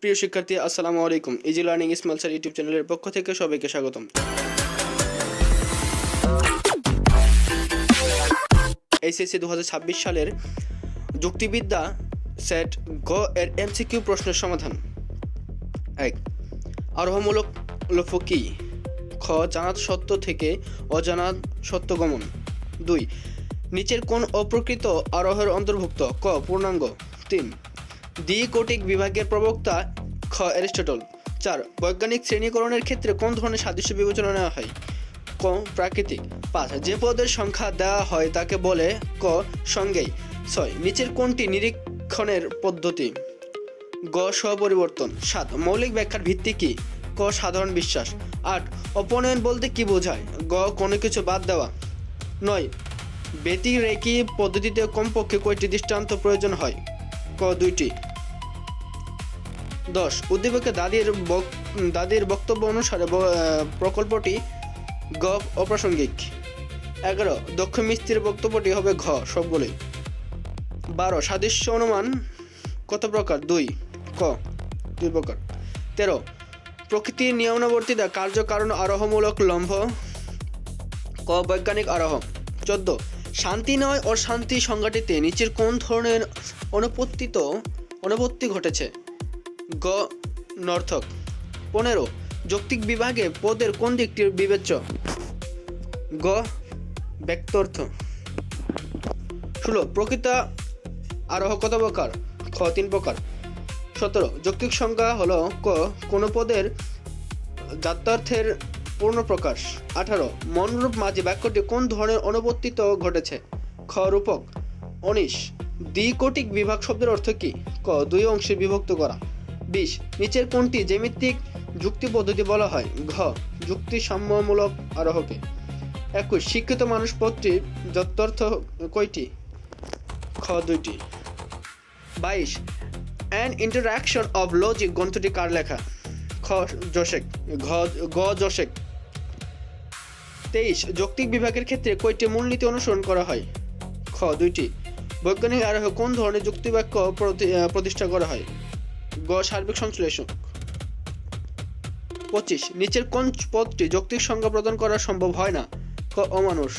প্রিয় শিক্ষার্থী, আসসালামু আলাইকুম। Easy learning Ismail sir YouTube চ্যানেলের পক্ষ থেকে সবাইকে স্বাগতম। এইচএসসি 2026 সালের যুক্তিবিদ্যা সেট গ এর এমসিকিউ প্রশ্নের সমাধান। 1. আরোহমূলক লক্ষ্য কি? খ. জানা সত্য থেকে অজানা সত্য গমন। 2. নিচের কোন অপ্রকৃত আরোহের অন্তর্ভুক্ত? ক. পূর্ণাঙ্গ। 3. দ্বিকোটিক বিভাগের প্রবক্তা? খ. অ্যারিস্টটল। 4. বৈজ্ঞানিক শ্রেণীকরণের ক্ষেত্রে কোন ধরনের সাদৃশ্য বিবেচনা নেওয়া হয়? ক. প্রাকৃতিক। 5. যে পদের সংখ্যা দেওয়া হয় তাকে বলে? ক. সংজ্ঞায়। 6. নিচের কোনটি নিরীক্ষণের পদ্ধতি? গ. স্বপরিবর্তন। 7. মৌলিক ব্যাখ্যার ভিত্তি কি? ক. সাধারণ বিশ্বাস। 8. অপনয়ন বলতে কি বোঝায়? গ. কোনো কিছু বাদ দেওয়া। 9. ব্যতিরেকি পদ্ধতিতে কমপক্ষে কয়টি দৃষ্টান্ত প্রয়োজন হয়? ক. 2টি। 10. উদ্দীপকে দাদির বক্তব্য অনুসারে প্রকল্পটি গ. অপ্রাসঙ্গিক। 11. দক্ষ মিস্ত্রির বক্তব্যটি হবে ঘ. সবগুলোই। 12. সাদৃশ্য অনুমান কত প্রকার? 2. ক. 2 প্রকার। 13. প্রকৃতির নিয়মানুবর্তিতা কার্য কারণ আরোহমূলক লম্ব। ক. বৈজ্ঞানিক আরোহ। 14. শান্তি নয় অশান্তি সংঘাটিতে নিচের কোন ধরনের অনুপত্তি ঘটেছে? গ. নর্থক। 15. যৌক্তিক বিভাগে পদের কোন দিকটি বিবেচ্য? গ. ব্যক্তার্থ। 16. প্রকৃত আরোহ কত প্রকার? খ. 3 প্রকার। 17. যৌক্তিক সংজ্ঞা হলো ক. কোন পদের জাত্যার্থের পূর্ণ প্রকাশ। 18. মনরূপ মাঝি বাক্যটি কোন ধরনের অনুপত্তিত ঘটেছে? খ. রূপক। 19. দ্বিকোটিক বিভাগ শব্দের অর্থ কি? ক. 2 অংশে বিভক্ত করা। 20. নিচের কোনটি জ্যামিতিক যুক্তি পদ্ধতি বলা হয়? ঘ. যুক্তি সাম্যমূলক আরোহকে। 21. শিক্ষিত মানুষ পদটির যথার্থ কয়টি? খ. 2টি। 22. অ্যান ইন্টারঅ্যাকশন অফ লজিক গ্রন্থটি কার লেখা? খ. জোসেফ। গ. জোসেফ। 23. যৌক্তিক বিভাগের ক্ষেত্রে কয়টি মূলনীতি অনুসরণ করা হয়? খ. 2টি। বৈজ্ঞানিক আরোহে কোন ধরনের যুক্তিবাক্য প্রতিষ্ঠা করা হয়? গ. সার্বিক সংশ্লেষণ। 25. নিচের কোন পদটি যৌক্তিক সংজ্ঞা প্রদান করা সম্ভব হয় না? ক. অমানুষ।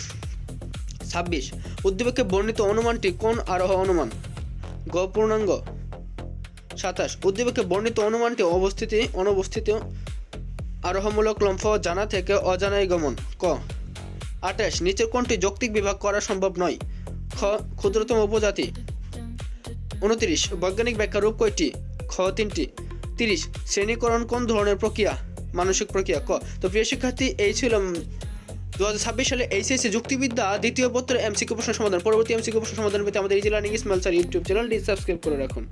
26. উদ্দীপকে বর্ণিত অনুমানটি কোন আরোহ অনুমান? গ. পূর্ণাঙ্গ। 27. উদ্দীপকে বর্ণিত অনুমানটি অনুপস্থিত আরোহমূলক লম্ফ জানা থেকে অজানায় গমন। ক. 28. নিচের কোনটি যৌক্তিক বিভাগ করা সম্ভব নয়? খ. ক্ষুদ্রতম উপজাতি। 29. বৈজ্ঞানিক ব্যাখ্যা রূপ কয়টি? খ. 3টি। 30. শ্রেণীকরণ কোন ধরনের প্রক্রিয়া? মানসিক প্রক্রিয়া। ক. তো প্রিয় শিক্ষার্থী, এই ছিল 2026 সালে এইচএসসি যুক্তিবিদ্যা দ্বিতীয় পত্রের এমসিকিউ প্রশ্ন সমাধান। পরবর্তী এমসিকিউ প্রশ্ন সমাধান পেতে আমাদের easy learning Ismail sir YouTube চ্যানেলটি সাবস্ক্রাইব করে রাখুন।